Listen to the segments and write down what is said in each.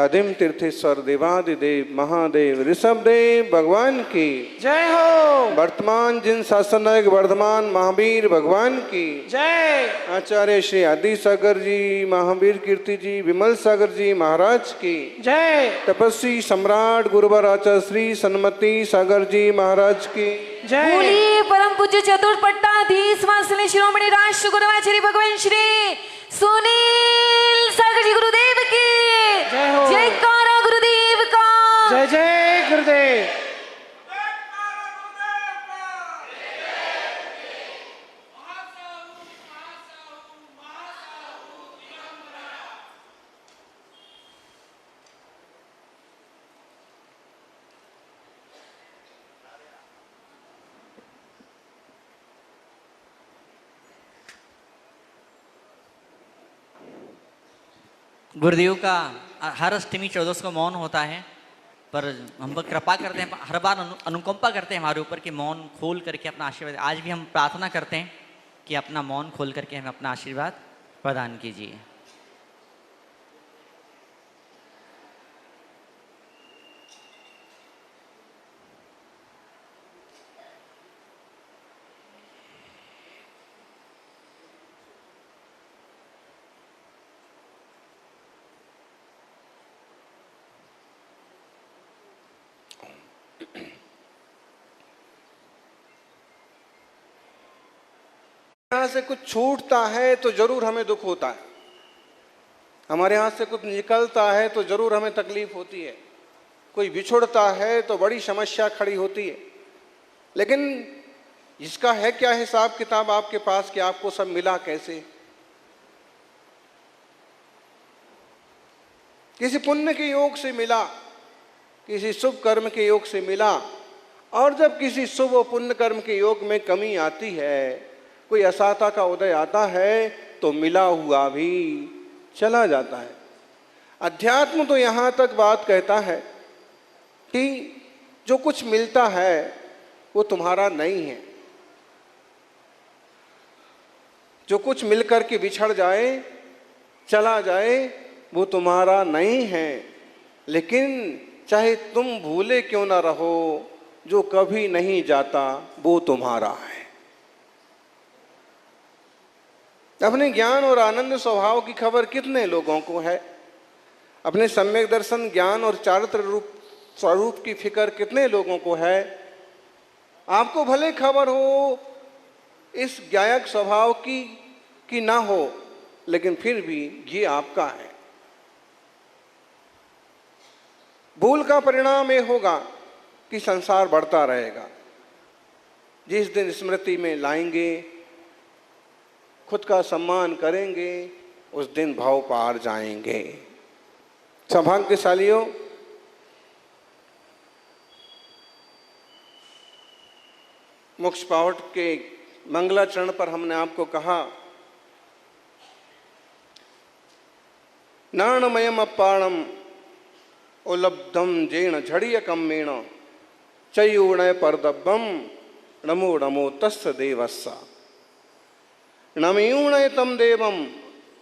आदिम तीर्थेश्वर देवादिदेव महादेव ऋषभदेव भगवान की जय हो। वर्तमान जिन शासन नायक वर्धमान महावीर भगवान की जय। आचार्य श्री आदि सागर जी महावीर कीर्ति जी विमल सागर जी महाराज की जय। तपस्वी सम्राट गुरुवर आचार्य श्री सन्मति सागर जी महाराज की जय। बोलिए परम पूज्य चतुर्थ पट्टाधीश वासले शिरोमणि राष्ट्र गुरुवाचार्य भगवान श्री सुनील सागर जी गुरुदेव की जय हो। जयकारा गुरुदेव का। जय जय गुरुदेव। गुरुदेव का हर अष्टमी चौदस को मौन होता है, पर हम पर कृपा करते हैं, हर बार अनुकंपा करते हैं हमारे ऊपर कि मौन खोल करके अपना आशीर्वाद। आज भी हम प्रार्थना करते हैं कि अपना मौन खोल करके हमें अपना आशीर्वाद प्रदान कीजिए। यहाँ से कुछ छूटता है तो जरूर हमें दुख होता है, हमारे हाथ से कुछ निकलता है तो जरूर हमें तकलीफ होती है, कोई बिछुड़ता है तो बड़ी समस्या खड़ी होती है। लेकिन इसका है क्या हिसाब किताब आपके पास कि आपको सब मिला कैसे? किसी पुण्य के योग से मिला, किसी शुभ कर्म के योग से मिला। और जब किसी शुभ और पुण्य कर्म के योग में कमी आती है, कोई असाता का उदय आता है, तो मिला हुआ भी चला जाता है। अध्यात्म तो यहाँ तक बात कहता है कि जो कुछ मिलता है वो तुम्हारा नहीं है। जो कुछ मिलकर के बिछड़ जाए, चला जाए, वो तुम्हारा नहीं है। लेकिन चाहे तुम भूले क्यों ना रहो, जो कभी नहीं जाता वो तुम्हारा है। अपने ज्ञान और आनंद स्वभाव की खबर कितने लोगों को है? अपने सम्यक दर्शन ज्ञान और चारित्र रूप स्वरूप की फिक्र कितने लोगों को है? आपको भले खबर हो इस ज्ञायक स्वभाव की ना हो, लेकिन फिर भी ये आपका है। भूल का परिणाम ये होगा कि संसार बढ़ता रहेगा। जिस दिन स्मृति में लाएंगे, खुद का सम्मान करेंगे, उस दिन भाव पार जाएंगे। सौभाग्यशालियों, मोक्ष पावट के मंगलाचरण पर हमने आपको कहा, नाणमयम अपाणम उलब्धम जेण झड़िय कम्मेण चयूणय परदब्बम नमो नमो तस्य देवस्सा नमयूणय तम देवम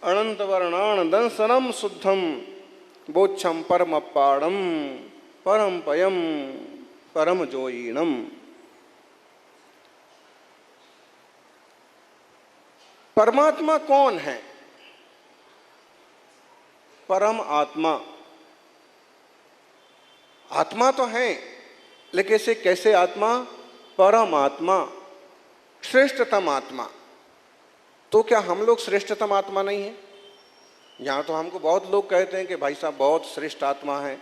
अनंत वर्णान दंसनम शुद्धम बोच्छम परम अपाणम परम पयम परम जोईणम। परमात्मा कौन है? परम आत्मा। आत्मा तो है, लेकिन इसे कैसे आत्मा? परम आत्मा, श्रेष्ठतम आत्मा। तो क्या हम लोग श्रेष्ठतम आत्मा नहीं है? यहाँ तो हमको बहुत लोग कहते हैं कि भाई साहब बहुत श्रेष्ठ आत्मा है,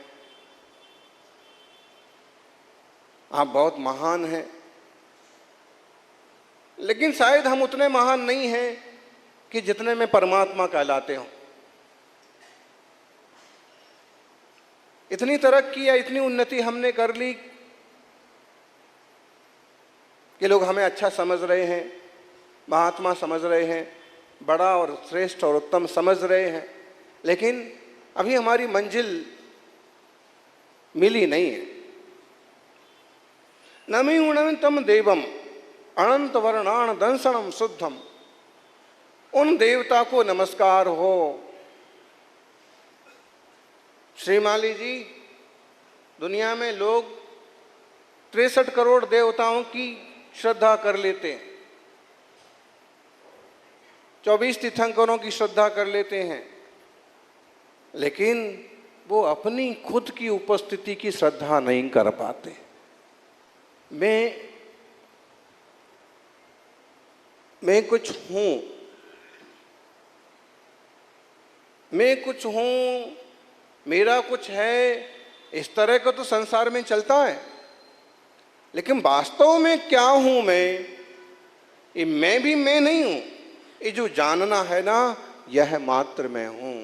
आप बहुत महान हैं। लेकिन शायद हम उतने महान नहीं हैं कि जितने में परमात्मा कहलाते हों। इतनी तरक्की या इतनी उन्नति हमने कर ली कि लोग हमें अच्छा समझ रहे हैं, महात्मा समझ रहे हैं, बड़ा और श्रेष्ठ और उत्तम समझ रहे हैं, लेकिन अभी हमारी मंजिल मिली नहीं है। नमयूणतम देवम अनंत वर्णान दंसनम शुद्धम। उन देवता को नमस्कार हो श्रीमाली जी, दुनिया में लोग 63 करोड़ देवताओं की श्रद्धा कर लेते हैं, 24 तीर्थंकरों की श्रद्धा कर लेते हैं, लेकिन वो अपनी खुद की उपस्थिति की श्रद्धा नहीं कर पाते। मैं कुछ हूं, मैं कुछ हूं, मेरा कुछ है, इस तरह का तो संसार में चलता है। लेकिन वास्तव में क्या हूं मैं, ये मैं भी मैं नहीं हूं। ये जो जानना है ना, यह मात्र मैं हूं।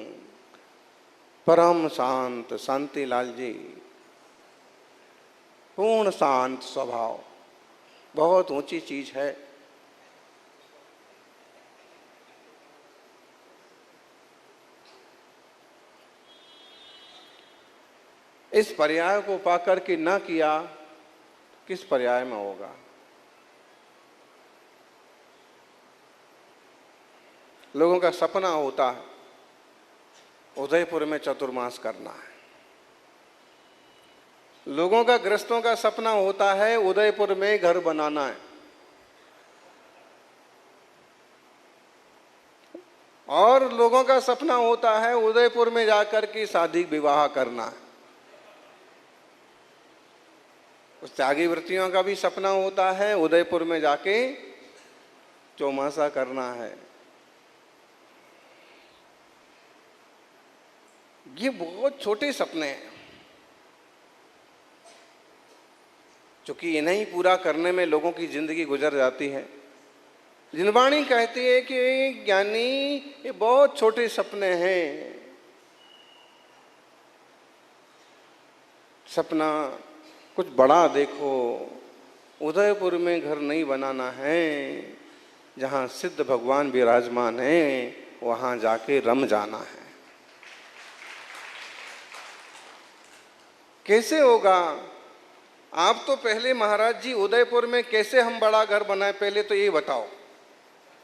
परम शांत शांतिलाल जी, पूर्ण शांत स्वभाव बहुत ऊंची चीज है। इस पर्याय को पाकर के न किया, किस पर्याय में होगा? लोगों का सपना होता है उदयपुर में चतुर्मास करना है, लोगों का गृहस्थों का सपना होता है उदयपुर में घर बनाना है, और लोगों का सपना होता है उदयपुर में जाकर के शादी विवाह करना है। उस त्यागी वृत्तियों का भी सपना होता है उदयपुर में जाके चौमासा करना है। ये बहुत छोटे सपने हैं, क्योंकि इन्हें पूरा करने में लोगों की जिंदगी गुजर जाती है। जिनवाणी कहती है कि ज्ञानी ये बहुत छोटे सपने हैं, सपना कुछ बड़ा देखो। उदयपुर में घर नहीं बनाना है, जहाँ सिद्ध भगवान विराजमान हैं वहाँ जाके रम जाना है। कैसे होगा? आप तो पहले महाराज जी उदयपुर में कैसे हम बड़ा घर बनाए, पहले तो ये बताओ,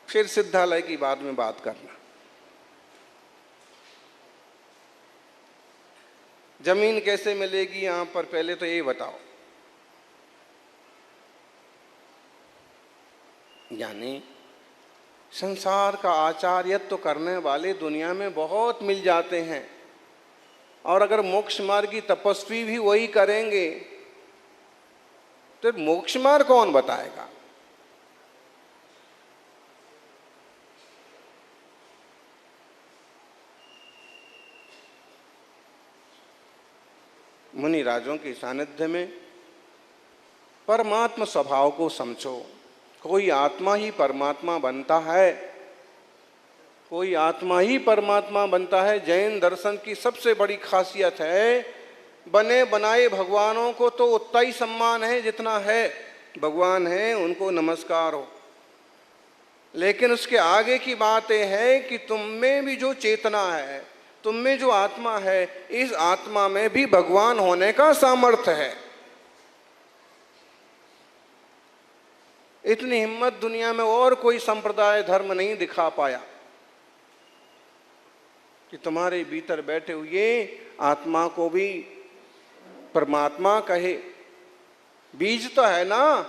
फिर सिद्धालय की बाद में बात करना। जमीन कैसे मिलेगी यहां पर, पहले तो ये बताओ। यानी संसार का आचार्यत्व करने वाले दुनिया में बहुत मिल जाते हैं, और अगर मोक्ष मार्ग की तपस्वी भी वही करेंगे तो मोक्ष मार्ग कौन बताएगा? मुनि राजों के सानिध्य में परमात्मा स्वभाव को समझो। कोई आत्मा ही परमात्मा बनता है, कोई आत्मा ही परमात्मा बनता है। जैन दर्शन की सबसे बड़ी खासियत है, बने बनाए भगवानों को तो उतना ही सम्मान है जितना है भगवान है उनको नमस्कार हो, लेकिन उसके आगे की बात यह है कि तुम में भी जो चेतना है, तुम में जो आत्मा है, इस आत्मा में भी भगवान होने का सामर्थ्य है। इतनी हिम्मत दुनिया में और कोई संप्रदाय धर्म नहीं दिखा पाया कि तुम्हारे भीतर बैठे हुए आत्मा को भी परमात्मा कहे। बीज तो है ना,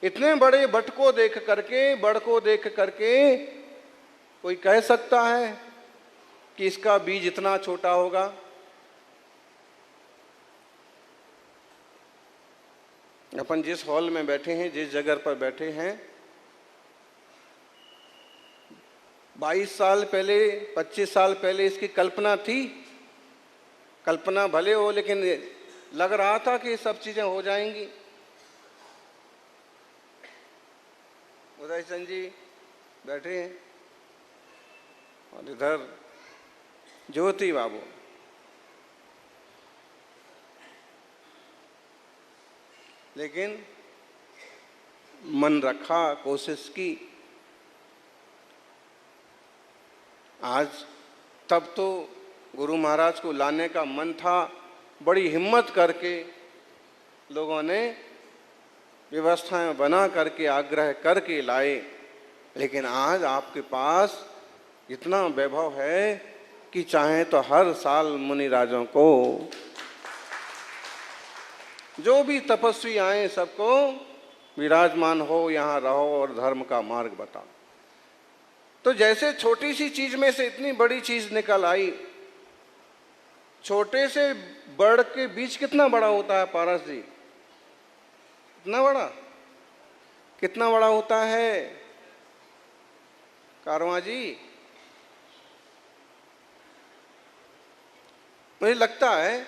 इतने बड़े बट को देख करके, बड़ को देख करके कोई कह सकता है कि इसका बीज इतना छोटा होगा? अपन जिस हॉल में बैठे हैं, जिस जगह पर बैठे हैं, 22 साल पहले, 25 साल पहले इसकी कल्पना थी। कल्पना भले हो, लेकिन लग रहा था कि ये सब चीजें हो जाएंगी। उदय चंद जी बैठे हैं और इधर ज्योति बाबू। लेकिन मन रखा, कोशिश की। आज तब तो गुरु महाराज को लाने का मन था, बड़ी हिम्मत करके लोगों ने व्यवस्थाएं बना करके, आग्रह करके लाए। लेकिन आज आपके पास इतना वैभव है कि चाहे तो हर साल मुनिराजों को, जो भी तपस्वी आए सबको विराजमान हो, यहाँ रहो और धर्म का मार्ग बताओ। तो जैसे छोटी सी चीज में से इतनी बड़ी चीज निकल आई, छोटे से बड़ के बीच कितना बड़ा होता है पारस जी? इतना बड़ा? कितना बड़ा होता है कारवां जी? मुझे लगता है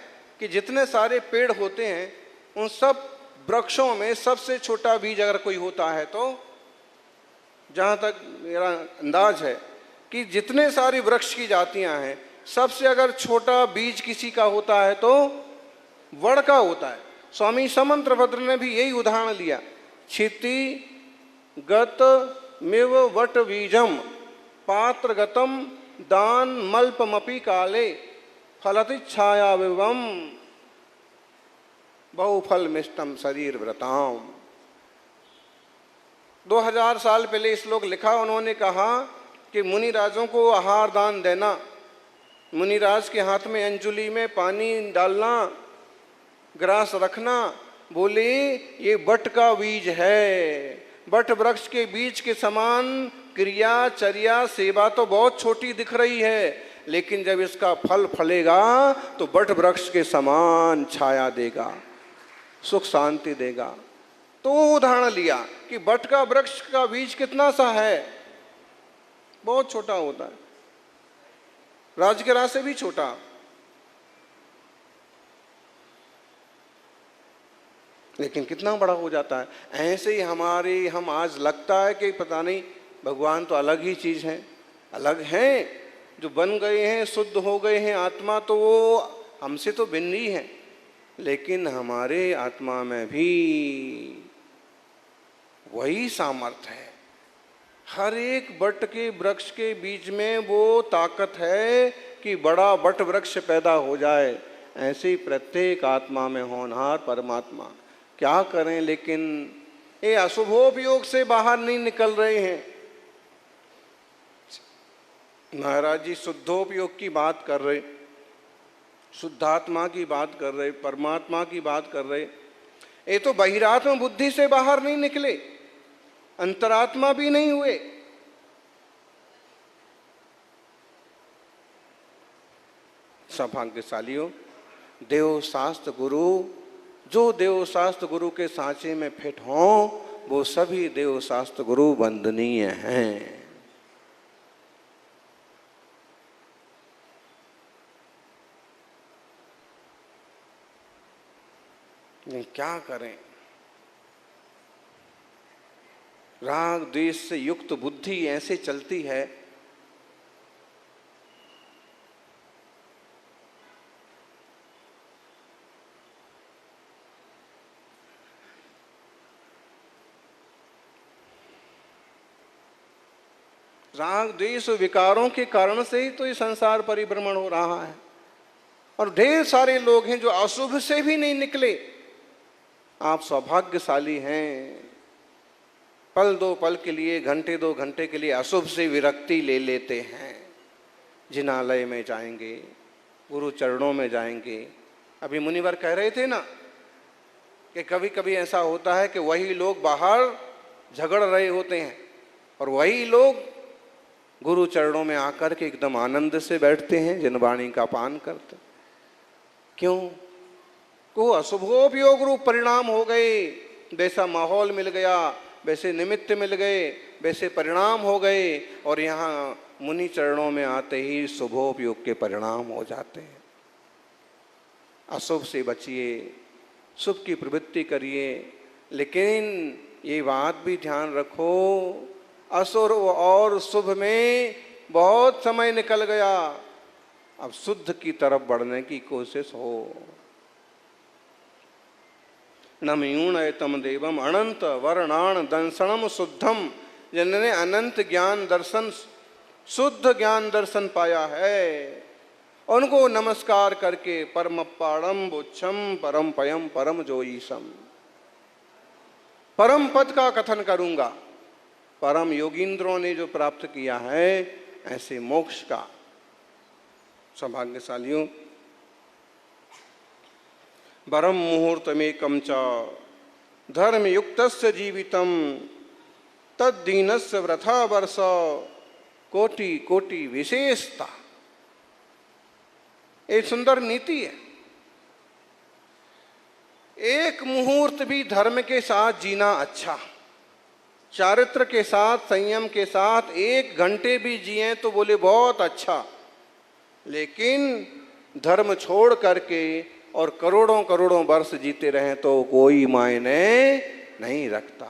कि जितने सारे पेड़ होते हैं उन सब वृक्षों में सबसे छोटा बीज अगर कोई होता है, तो जहाँ तक मेरा अंदाज है कि जितने सारी वृक्ष की जातियाँ हैं, सबसे अगर छोटा बीज किसी का होता है तो वड़ का होता है। स्वामी समंत्रभद्र ने भी यही उदाहरण लिया। क्षिति गत मिव वट बीजम पात्र गतम दान मल्पमपि काले फलति छाया विवम बहुफल मिष्टम शरीर व्रताम। 2000 साल पहले श्लोक लिखा। उन्होंने कहा कि मुनिराजों को आहार दान देना, मुनिराज के हाथ में अंजुली में पानी डालना, ग्रास रखना। बोले ये बट का बीज है। बट वृक्ष के बीज के समान क्रिया चर्या सेवा तो बहुत छोटी दिख रही है, लेकिन जब इसका फल फलेगा तो बट वृक्ष के समान छाया देगा, सुख शांति देगा। तो उदाहरण लिया कि बट का वृक्ष का बीज कितना सा है, बहुत छोटा होता है, राजगिरा से भी छोटा। लेकिन कितना बड़ा हो जाता है। ऐसे ही हम आज लगता है कि पता नहीं भगवान तो अलग ही चीज है, अलग हैं, जो बन गए हैं, शुद्ध हो गए हैं आत्मा, तो वो हमसे तो भिन्न ही है। लेकिन हमारे आत्मा में भी वही सामर्थ्य है। हर एक बट के वृक्ष के बीच में वो ताकत है कि बड़ा बट वृक्ष पैदा हो जाए। ऐसे ही प्रत्येक आत्मा में होनहार परमात्मा। क्या करें, लेकिन ये अशुभोपयोग से बाहर नहीं निकल रहे हैं। महाराज जी शुद्धोपयोग की बात कर रहे, शुद्धात्मा की बात कर रहे, परमात्मा की बात कर रहे। ये तो बहिरात्मा बुद्धि से बाहर नहीं निकले, अंतरात्मा भी नहीं हुए। सौभाग्यशालियों, देव शास्त्र गुरु, जो देव शास्त्र गुरु के सांचे में फिट हों, वो सभी देव शास्त्र गुरु वंदनीय हैं। क्या करें, राग द्वेष से युक्त बुद्धि ऐसे चलती है। राग द्वेष विकारों के कारण से ही तो ये संसार परिभ्रमण हो रहा है। और ढेर सारे लोग हैं जो अशुभ से भी नहीं निकले। आप सौभाग्यशाली हैं। पल दो पल के लिए, घंटे दो घंटे के लिए अशुभ से विरक्ति ले लेते हैं। जिनालय में जाएंगे, गुरु चरणों में जाएंगे। अभी मुनिवर कह रहे थे ना कि कभी कभी ऐसा होता है कि वही लोग बाहर झगड़ रहे होते हैं और वही लोग गुरु चरणों में आकर के एकदम आनंद से बैठते हैं, जिनवाणी का पान करते। क्यों? को अशुभोपयोग रूप परिणाम हो गए। वैसा माहौल मिल गया, वैसे निमित्त मिल गए, वैसे परिणाम हो गए, और यहाँ मुनि चरणों में आते ही शुभोपयोग के परिणाम हो जाते हैं। अशुभ से बचिए, शुभ की प्रवृत्ति करिए। लेकिन ये बात भी ध्यान रखो, असुर और शुभ में बहुत समय निकल गया। अब शुद्ध की तरफ बढ़ने की कोशिश हो। नमयूण तम देवम अनंत वर्णाण दंसनम शुद्धम, जिन्होंने अनंत ज्ञान दर्शन, शुद्ध ज्ञान दर्शन पाया है, उनको नमस्कार करके परम पाणम बुच्छम परम पयम परम जोईसम, परम पद का कथन करूंगा। परम योगींद्रों ने जो प्राप्त किया है, ऐसे मोक्ष का सौभाग्यशालियों, वरम मुहूर्तमेकं च धर्मयुक्तस्य जीवितम तद्दीनस्य वृथा वर्ष कोटि कोटि विशेषता। एक सुंदर नीति है। एक मुहूर्त भी धर्म के साथ जीना अच्छा, चारित्र के साथ, संयम के साथ 1 घंटे भी जिए तो बोले बहुत अच्छा। लेकिन धर्म छोड़ करके और करोड़ों करोड़ों वर्ष जीते रहें तो कोई मायने नहीं रखता।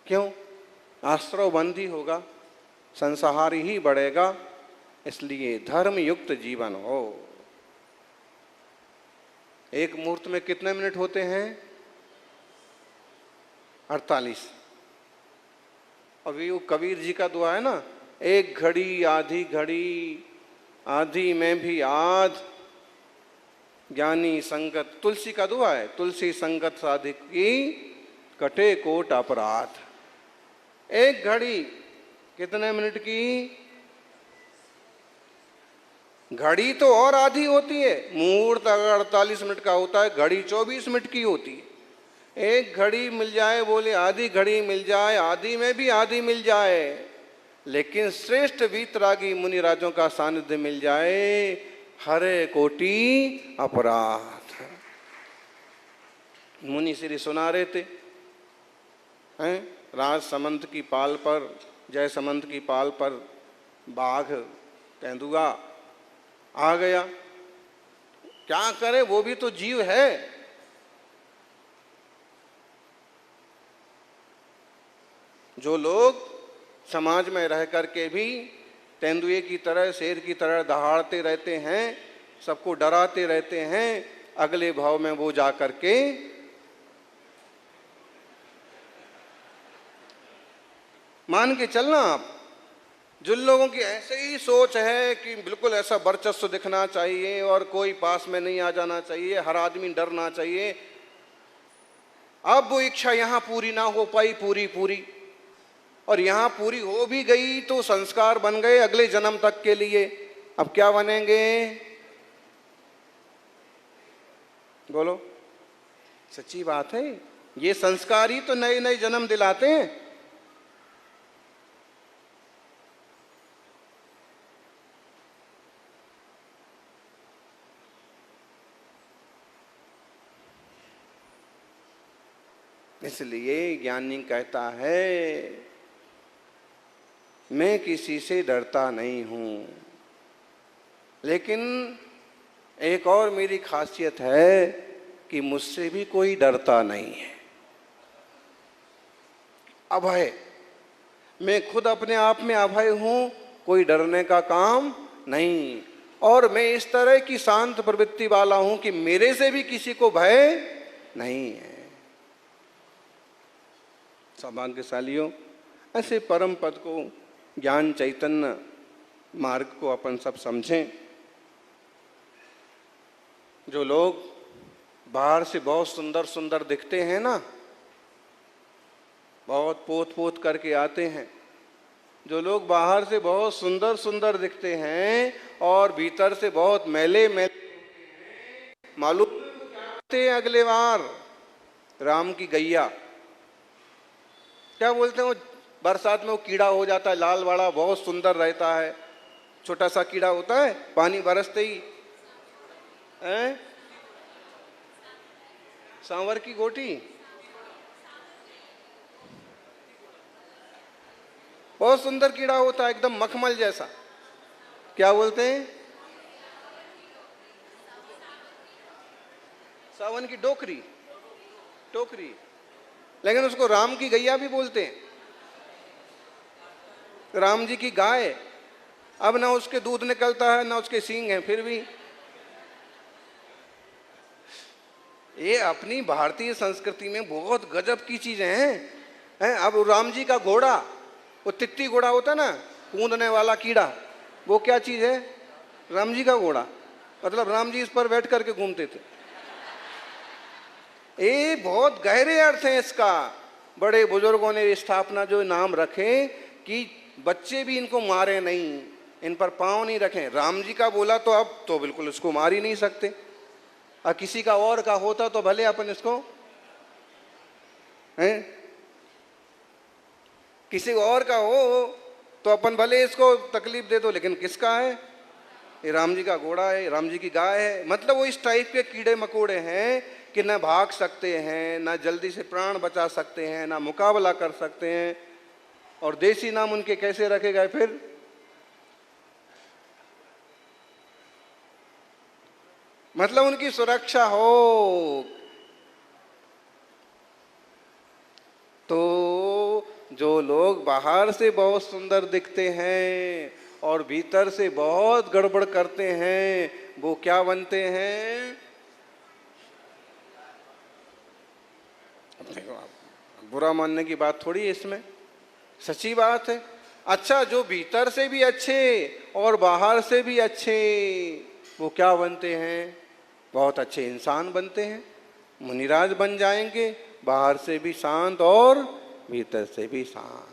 क्यों? आश्रव बंदी होगा, संसार ही बढ़ेगा। इसलिए धर्म युक्त जीवन हो। एक मुहूर्त में कितने मिनट होते हैं? 48। अभी वो कबीर जी का दुआ है ना, एक घड़ी आधी घड़ी, आधी में भी आध, ज्ञानी संगत, तुलसी का दुआ है, तुलसी संगत साधिक की कटे कोट अपराध। एक घड़ी कितने मिनट की? घड़ी तो और आधी होती है। मुहूर्त अगर 48 मिनट का होता है, घड़ी 24 मिनट की होती है। एक घड़ी मिल जाए बोले आधी घड़ी मिल जाए, आधी में भी आधी मिल जाए, लेकिन श्रेष्ठ वीतरागी मुनि राजों का सानिध्य मिल जाए, हरे कोटि अपराध। मुनि श्री सुना रहे थे हैं, राज समंत की पाल पर, जय समंत की पाल पर बाघ तेंदुआ आ गया। क्या करे, वो भी तो जीव है। जो लोग समाज में रह करके भी तेंदुए की तरह, शेर की तरह दहाड़ते रहते हैं, सबको डराते रहते हैं, अगले भाव में वो जा करके मान के चलना आप, जिन लोगों की ऐसे ही सोच है कि बिल्कुल ऐसा वर्चस्व दिखना चाहिए और कोई पास में नहीं आ जाना चाहिए, हर आदमी डरना चाहिए, अब वो इच्छा यहाँ पूरी ना हो पाई पूरी, और यहाँ पूरी हो भी गई तो संस्कार बन गए अगले जन्म तक के लिए। अब क्या बनेंगे? बोलो, सच्ची बात है। ये संस्कार ही तो नए नए जन्म दिलाते हैं। इसलिए ज्ञानी कहता है, मैं किसी से डरता नहीं हूं, लेकिन एक और मेरी खासियत है कि मुझसे भी कोई डरता नहीं है। अभय, मैं खुद अपने आप में अभय हूं, कोई डरने का काम नहीं। और मैं इस तरह की शांत प्रवृत्ति वाला हूं कि मेरे से भी किसी को भय नहीं है। सौभाग्यशालियों, ऐसे परम पद को, ज्ञान चैतन्य मार्ग को अपन सब समझें। जो लोग बाहर से बहुत सुंदर सुंदर दिखते हैं ना, बहुत पोत पोत करके आते हैं, जो लोग बाहर से बहुत सुंदर सुंदर दिखते हैं और भीतर से बहुत मैले मैले, मालूम होते हैं अगले बार राम की गैया, क्या बोलते हैं वो, बरसात में वो कीड़ा हो जाता है लाल वाला, बहुत सुंदर रहता है, छोटा सा कीड़ा होता है, पानी बरसते ही सांवर की गोटी, बहुत सुंदर कीड़ा होता है, एकदम मखमल जैसा। क्या बोलते हैं? सावन की डोकरी, टोकरी। लेकिन उसको राम की गैया भी बोलते हैं, राम जी की गाय। अब ना उसके दूध निकलता है ना उसके सींग हैं, फिर भी ये अपनी भारतीय संस्कृति में बहुत गजब की चीजें हैं। अब राम जी का घोड़ा, वो तित्ती घोड़ा होता ना, कूदने वाला कीड़ा, वो क्या चीज है? राम जी का घोड़ा। मतलब राम जी इस पर बैठ करके घूमते थे। ये बहुत गहरे अर्थ हैं इसका। बड़े बुजुर्गों ने स्थापना जो नाम रखे कि बच्चे भी इनको मारे नहीं, इन पर पांव नहीं रखें। राम जी का बोला तो अब तो बिल्कुल इसको मार ही नहीं सकते, और किसी का और का होता तो भले अपन इसको हैं, किसी और का हो तो अपन भले इसको तकलीफ दे दो, लेकिन किसका है? ये राम जी का घोड़ा है, राम जी की गाय है। मतलब वो इस टाइप के कीड़े मकोड़े हैं कि न भाग सकते हैं, न जल्दी से प्राण बचा सकते हैं, न मुकाबला कर सकते हैं। और देसी नाम उनके कैसे रखे गए फिर? मतलब उनकी सुरक्षा हो। तो जो लोग बाहर से बहुत सुंदर दिखते हैं और भीतर से बहुत गड़बड़ करते हैं, वो क्या बनते हैं? बुरा मानने की बात थोड़ी है इसमें, सच्ची बात है। अच्छा, जो भीतर से भी अच्छे और बाहर से भी अच्छे, वो क्या बनते हैं? बहुत अच्छे इंसान बनते हैं, मुनिराज बन जाएंगे, बाहर से भी शांत और भीतर से भी शांत।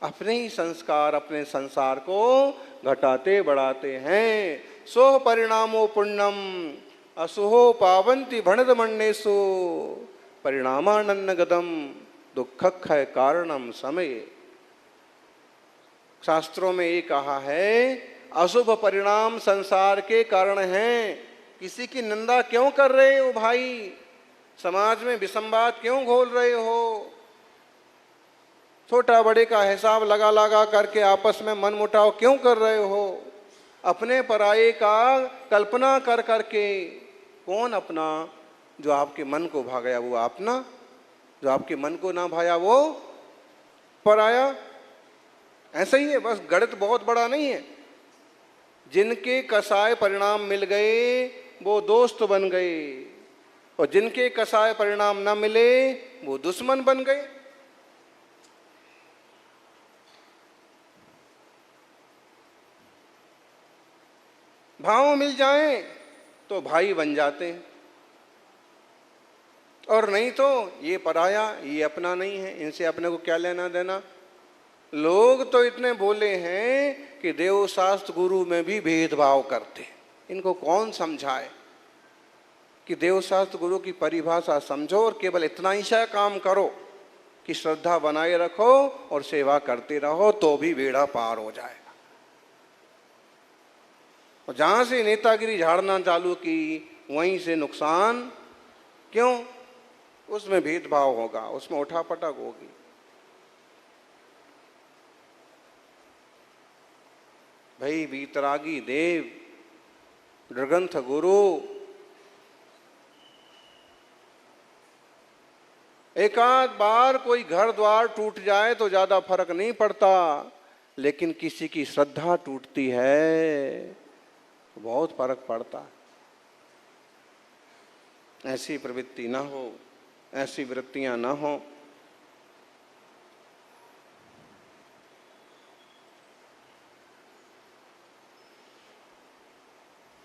अपने ही संस्कार अपने संसार को घटाते बढ़ाते हैं। सो परिणामो पुण्यम असुहो पावंति भणद मण्येषु परिणामानन्न गदम दुःखक है कारणम समय। शास्त्रों में ये कहा है, अशुभ परिणाम संसार के कारण हैं। किसी की निंदा क्यों कर रहे हो भाई? समाज में विसंवाद क्यों घोल रहे हो? छोटा बड़े का हिसाब लगा लगा करके आपस में मन मुटाव क्यों कर रहे हो? अपने पराये का कल्पना कर करके। कौन अपना? जो आपके मन को भागया वो अपना, जो आपके मन को ना भाया वो पराया। ऐसा ही है, बस गणित बहुत बड़ा नहीं है। जिनके कसाय परिणाम मिल गए वो दोस्त बन गए, और जिनके कसाय परिणाम न मिले वो दुश्मन बन गए। भाव मिल जाएं तो भाई बन जाते हैं, और नहीं तो ये पराया, ये अपना नहीं है, इनसे अपने को क्या लेना देना। लोग तो इतने बोले हैं कि देव शास्त्र गुरु में भी भेदभाव करते हैं। इनको कौन समझाए कि देव शास्त्र गुरु की परिभाषा समझो और केवल इतना ही सा काम करो कि श्रद्धा बनाए रखो और सेवा करते रहो, तो भी बेड़ा पार हो जाएगा। और जहां से नेतागिरी झाड़ना चालू की वहीं से नुकसान। क्यों? उसमें भेदभाव होगा, उसमें उठापटक होगी। भाई वीतरागी देव, नृग्रंथ गुरु, एक आध बार कोई घर द्वार टूट जाए तो ज्यादा फर्क नहीं पड़ता, लेकिन किसी की श्रद्धा टूटती है तो बहुत फर्क पड़ता है। ऐसी प्रवृत्ति ना हो, ऐसी वृत्तियां ना हो।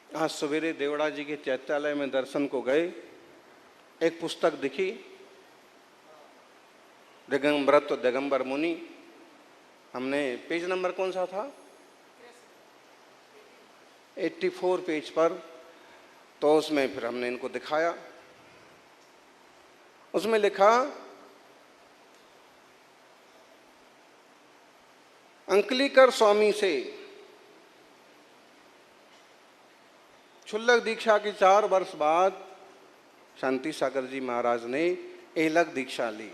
आज सवेरे देवड़ा जी के चैत्यालय में दर्शन को गए, एक पुस्तक दिखी, दिगंबरत्व दिगंबर मुनि। हमने पेज नंबर कौन सा था? 84 पेज पर। तो उसमें फिर हमने इनको दिखाया, उसमें लिखा अंकलीकर स्वामी से क्षुल्लक दीक्षा की 4 वर्ष बाद शांति सागर जी महाराज ने एलक दीक्षा ली।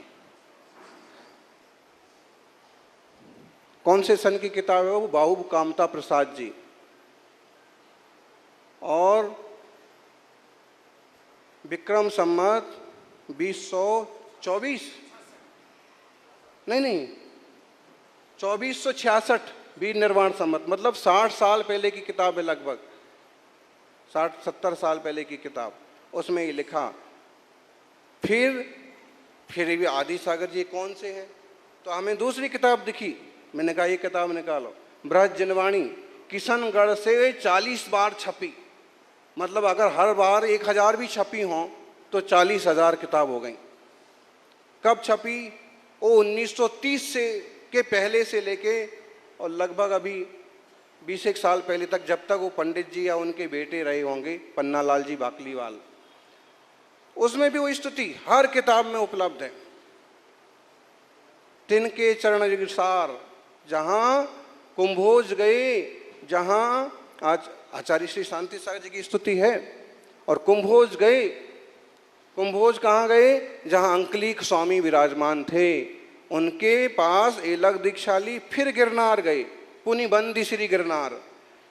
कौन से सन की किताब है वो? बाबू कामता प्रसाद जी। और विक्रम संमत 2024 नहीं 2466 वीर निर्वाण संमत, मतलब 60 साल पहले की किताब है, लगभग 60-70 साल पहले की किताब। उसमें ये लिखा। फिर भी आदि सागर जी कौन से हैं? तो हमें दूसरी किताब दिखी। मैंने कहा ये किताब निकालो, बृहद जनवाणी, किशनगढ़ से 40 बार छपी। मतलब अगर हर बार 1000 भी छपी हों तो 40,000 किताब हो गई। कब छपी? वो 1930 से के पहले से लेके और लगभग अभी 20 साल पहले तक, जब तक वो पंडित जी या उनके बेटे रहे होंगे, पन्नालाल जी बाकलीवाल, उसमें भी वो स्तुति हर किताब में उपलब्ध है। तिनके चरण सार, जहाँ कुंभोज गए, जहाँ आज आचार्य श्री शांति सागर जी की स्तुति है, और कुंभोज गए, कुंभोज कहाँ गए? जहाँ अंकलीक स्वामी विराजमान थे, उनके पास एलग दीक्षा ली, फिर गिरनार गए, पुनि बंदी श्री गिरनार।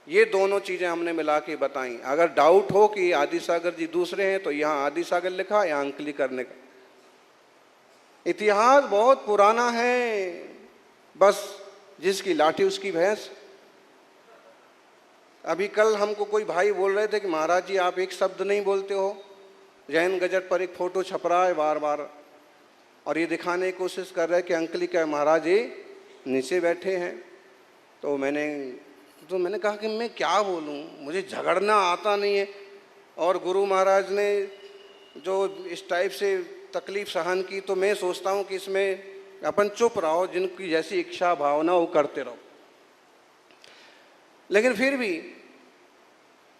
ये दोनों चीज़ें हमने मिला के बताई। अगर डाउट हो कि आदि सागर जी दूसरे हैं, तो यहाँ आदि सागर लिखा, यहाँ अंकली करने का। इतिहास बहुत पुराना है, बस जिसकी लाठी उसकी भैंस। अभी कल हमको कोई भाई बोल रहे थे कि महाराज जी आप एक शब्द नहीं बोलते हो। जैन गजट पर एक फोटो छप रहा है बार बार, और ये दिखाने की कोशिश कर रहे हैं कि अंकली क्या महाराज जी नीचे बैठे हैं। तो मैंने कहा कि मैं क्या बोलूं, मुझे झगड़ना आता नहीं है। और गुरु महाराज ने जो इस टाइप से तकलीफ सहन की, तो मैं सोचता हूं कि इसमें अपन चुप रहो, जिनकी जैसी इच्छा भावना वो करते रहो। लेकिन फिर भी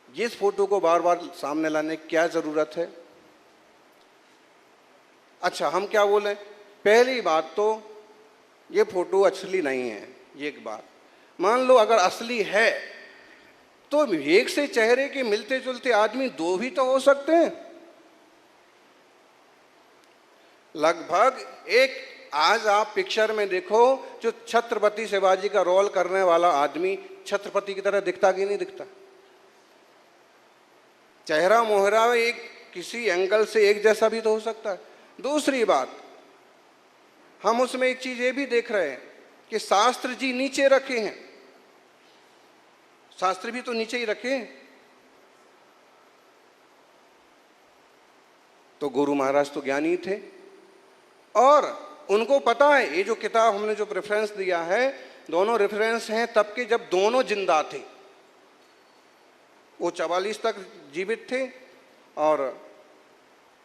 जिस फोटो को बार बार सामने लाने की क्या जरूरत है? अच्छा, हम क्या बोले? पहली बात तो ये फोटो असली नहीं है, ये एक बात। मान लो अगर असली है तो एक से चेहरे के मिलते जुलते आदमी दो भी तो हो सकते हैं। लगभग एक, आज आप पिक्चर में देखो, जो छत्रपति शिवाजी का रोल करने वाला आदमी छत्रपति की तरह दिखता कि नहीं दिखता? चेहरा मोहरा एक किसी एंगल से एक जैसा भी तो हो सकता है। दूसरी बात, हम उसमें एक चीज ये भी देख रहे हैं कि शास्त्र जी नीचे रखे हैं। शास्त्र भी तो नीचे ही रखे हैं। तो गुरु महाराज तो ज्ञानी थे, और उनको पता है, ये जो किताब हमने जो रेफरेंस दिया है, दोनों रेफरेंस हैं तब के जब दोनों जिंदा थे। वो 44 तक जीवित थे, और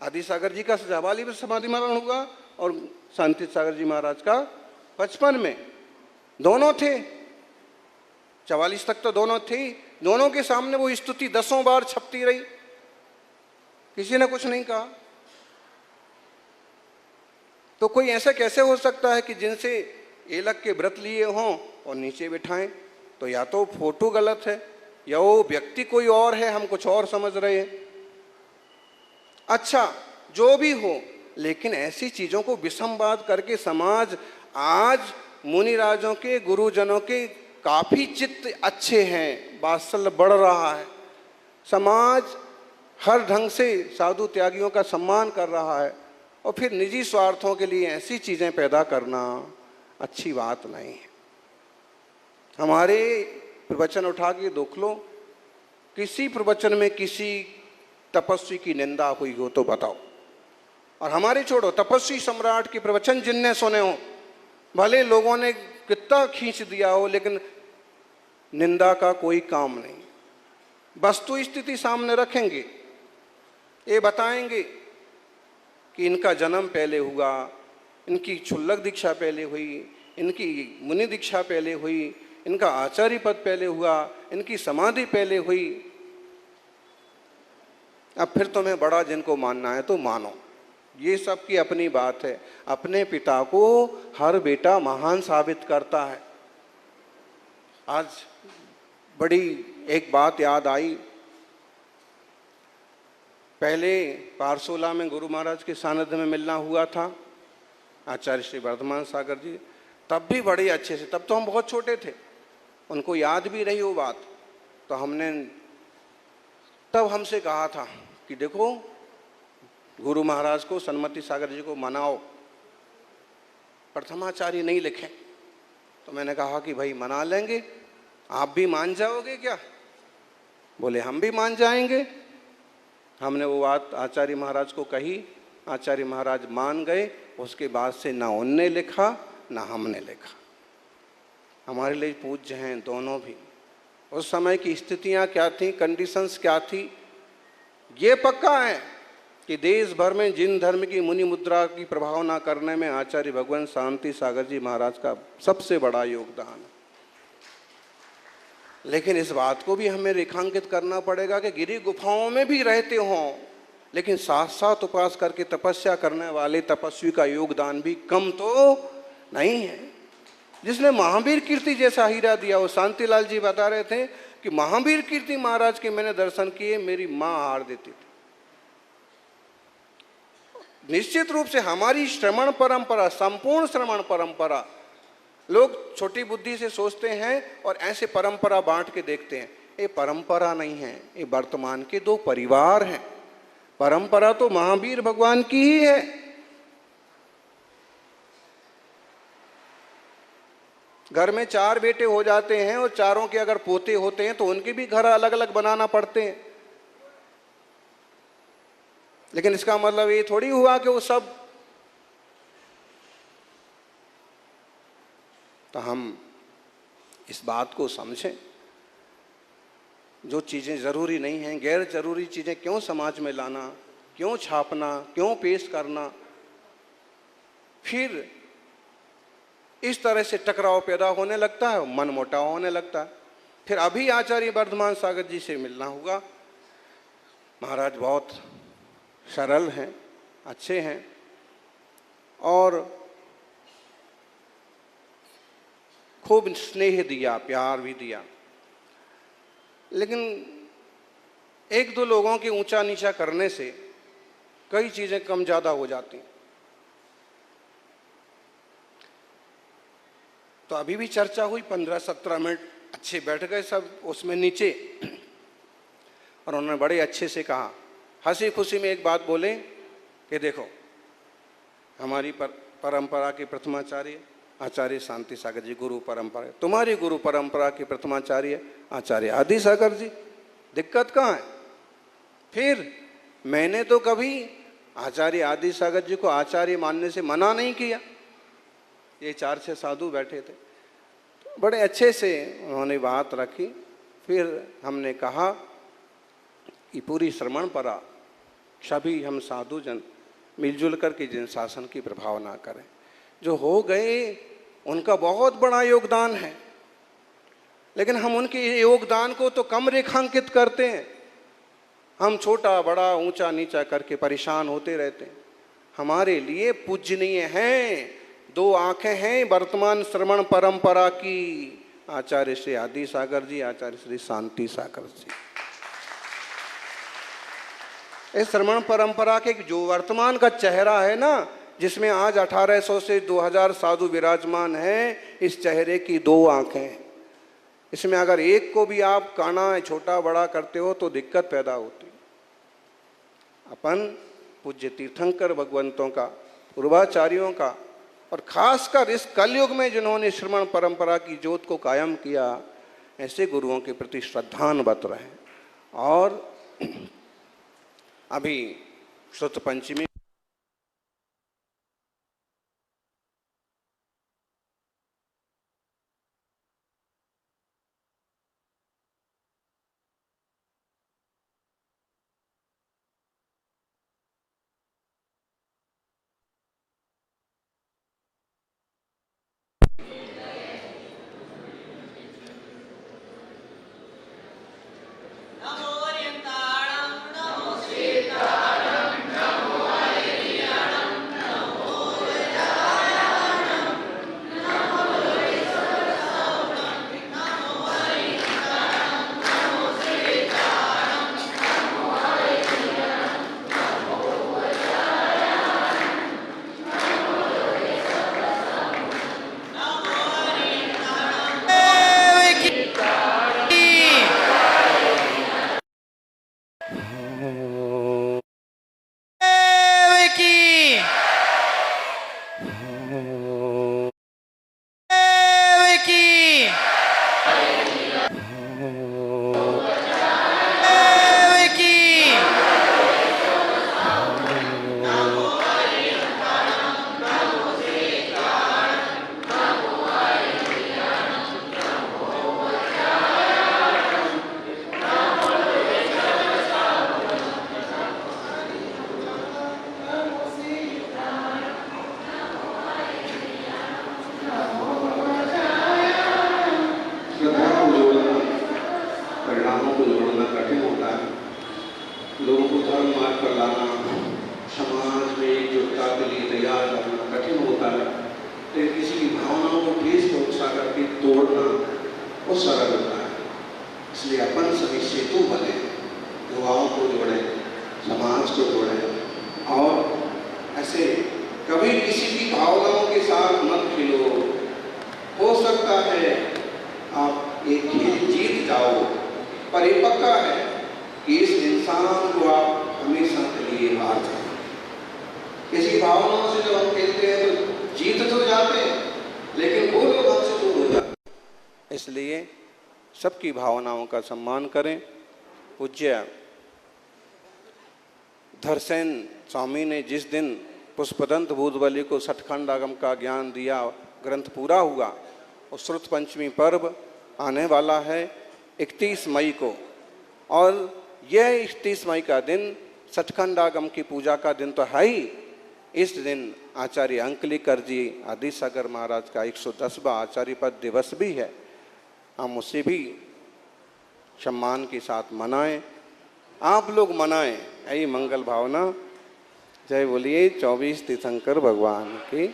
आदि सागर जी का 44 में समाधि मरण हुआ, और शांति सागर जी महाराज का 55 में। दोनों थे, 44 तक तो दोनों थे। दोनों के सामने वो स्तुति 10 बार छपती रही, किसी ने कुछ नहीं कहा। तो कोई ऐसा कैसे हो सकता है कि जिनसे एलग के व्रत लिए हों और नीचे बिठाएं? तो या तो फोटो गलत है, या वो व्यक्ति कोई और है, हम कुछ और समझ रहे हैं। अच्छा, जो भी हो, लेकिन ऐसी चीजों को विषमवाद करके समाज आज मुनिराजों के, गुरुजनों के काफी चित्त अच्छे हैं, वात्सल्य बढ़ रहा है, समाज हर ढंग से साधु त्यागियों का सम्मान कर रहा है, और फिर निजी स्वार्थों के लिए ऐसी चीजें पैदा करना अच्छी बात नहीं है। हमारे प्रवचन उठा के देख लो, किसी प्रवचन में किसी तपस्वी की निंदा हुई हो तो बताओ। और हमारे छोड़ो, तपस्वी सम्राट के प्रवचन जिनने सुने हो, भले लोगों ने कितना खींच दिया हो, लेकिन निंदा का कोई काम नहीं। वस्तु स्थिति सामने रखेंगे, ये बताएंगे कि इनका जन्म पहले हुआ, इनकी क्षुल्लक दीक्षा पहले हुई, इनकी मुनि दीक्षा पहले हुई, इनका आचार्य पद पहले हुआ, इनकी समाधि पहले हुई। अब फिर तुम्हें बड़ा जिनको मानना है तो मानो, ये सब की अपनी बात है। अपने पिता को हर बेटा महान साबित करता है। आज बड़ी एक बात याद आई, पहले पारसोला में गुरु महाराज के सानिध्य में मिलना हुआ था, आचार्य श्री वर्धमान सागर जी, तब भी बड़े अच्छे से, तब तो हम बहुत छोटे थे, उनको याद भी रही वो बात। तो हमने तब हमसे कहा था कि देखो, गुरु महाराज को, सन्मति सागर जी को मनाओ, प्रथमाचार्य नहीं लिखे। तो मैंने कहा कि भाई मना लेंगे, आप भी मान जाओगे क्या? बोले हम भी मान जाएंगे। हमने वो बात आचार्य महाराज को कही, आचार्य महाराज मान गए। उसके बाद से ना उनने लिखा ना हमने लिखा। हमारे लिए पूज्य हैं दोनों भी। उस समय की स्थितियां क्या थी, कंडीशंस क्या थी, ये पक्का है कि देश भर में जिन धर्म की मुनि मुद्रा की प्रभावना करने में आचार्य भगवान शांति सागर जी महाराज का सबसे बड़ा योगदान है। लेकिन इस बात को भी हमें रेखांकित करना पड़ेगा कि गिरी गुफाओं में भी रहते हों, लेकिन साथ साथ उपास करके तपस्या करने वाले तपस्वी का योगदान भी कम तो नहीं है। जिसने महावीर कीर्ति जैसा हीरा दिया, वो शांतिलाल जी बता रहे थे कि महावीर कीर्ति महाराज के मैंने दर्शन किए, मेरी माँ हार देती थी। निश्चित रूप से हमारी श्रवण परंपरा, संपूर्ण श्रवण परंपरा, लोग छोटी बुद्धि से सोचते हैं और ऐसे परंपरा बांट के देखते हैं। ये परंपरा नहीं है, ये वर्तमान के दो परिवार हैं। परंपरा तो महावीर भगवान की ही है। घर में 4 बेटे हो जाते हैं और चारों के अगर पोते होते हैं तो उनके भी घर अलग अलग बनाना पड़ते हैं। लेकिन इसका मतलब ये थोड़ी हुआ कि वो सब, तो हम इस बात को समझें, जो चीज़ें ज़रूरी नहीं हैं, गैर ज़रूरी चीज़ें क्यों समाज में लाना, क्यों छापना, क्यों पेश करना। फिर इस तरह से टकराव पैदा होने लगता है, मन मोटाव होने लगता है। फिर अभी आचार्य वर्धमान सागर जी से मिलना होगा। महाराज बहुत सरल हैं, अच्छे हैं और खूब स्नेह दिया, प्यार भी दिया। लेकिन 1-2 लोगों के ऊंचा नीचा करने से कई चीज़ें कम ज़्यादा हो जाती हैं। तो अभी भी चर्चा हुई, 15-17 मिनट अच्छे बैठ गए सब उसमें नीचे, और उन्होंने बड़े अच्छे से कहा, हंसी खुशी में एक बात बोले कि देखो, हमारी परंपरा के प्रथमाचार्य आचार्य शांति सागर जी गुरु परंपरा, तुम्हारी गुरु परंपरा के प्रथमाचार्य आचार्य आदि सागर जी, दिक्कत कहाँ है? फिर मैंने तो कभी आचार्य आदि सागर जी को आचार्य मानने से मना नहीं किया। ये 4-6 साधु बैठे थे, तो बड़े अच्छे से उन्होंने बात रखी। फिर हमने कहा कि पूरी श्रवण परा सभी हम साधु जन मिलजुल करके जिन शासन की प्रभाव ना करें। जो हो गए उनका बहुत बड़ा योगदान है, लेकिन हम उनके योगदान को तो कम रेखांकित करते हैं। हम छोटा बड़ा ऊंचा नीचा करके परेशान होते रहते हैं। हमारे लिए पूजनीय हैं, 2 आंखें हैं वर्तमान श्रवण परंपरा की, आचार्य श्री आदि सागर जी, आचार्य श्री शांति सागर जी। इस श्रवण परंपरा के जो वर्तमान का चेहरा है ना, जिसमें आज 1800 से 2000 साधु विराजमान हैं, इस चेहरे की 2 आंखें हैं। इसमें अगर एक को भी आप काना छोटा बड़ा करते हो तो दिक्कत पैदा होती। अपन पूज्य तीर्थंकर भगवंतों का, पूर्वाचार्यों का, और खासकर इस कलयुग में जिन्होंने श्रवण परंपरा की ज्योत को कायम किया, ऐसे गुरुओं के प्रति श्रद्धान्वित रहें। और अभी श्रुत पंचमी करके तोड़ना वो सरल होता है। इसलिए अपन सभी सेतु बने, युवाओं को जोड़ें, समाज को जोड़ें और ऐसे कभी किसी की भावनाओं के साथ मत खेलो। हो सकता है आप एक खेल जीत जाओ, पर ये पक्का है कि इस इंसान को आप हमेशा के लिए हार जाओ। किसी भावनाओं से जब हम खेलते हैं तो जीत तो जाते हैं, लेकिन वो लोग हमसे दूर हो जाते हैं। इसलिए सबकी भावनाओं का सम्मान करें। पूज्य धरसेन स्वामी ने जिस दिन पुष्पदंत भूतबली को सठखंड आगम का ज्ञान दिया, ग्रंथ पूरा हुआ, और श्रुत पंचमी पर्व आने वाला है 31 मई को, और यह 31 मई का दिन सठखंड आगम की पूजा का दिन तो है ही। इस दिन आचार्य अंकलिकर जी आदि सागर महाराज का 110वां आचार्य पद दिवस भी है। हम उसे भी सम्मान के साथ मनाएं, आप लोग मनाएं, यही मंगल भावना। जय बोलिए 24 तीर्थंकर भगवान की।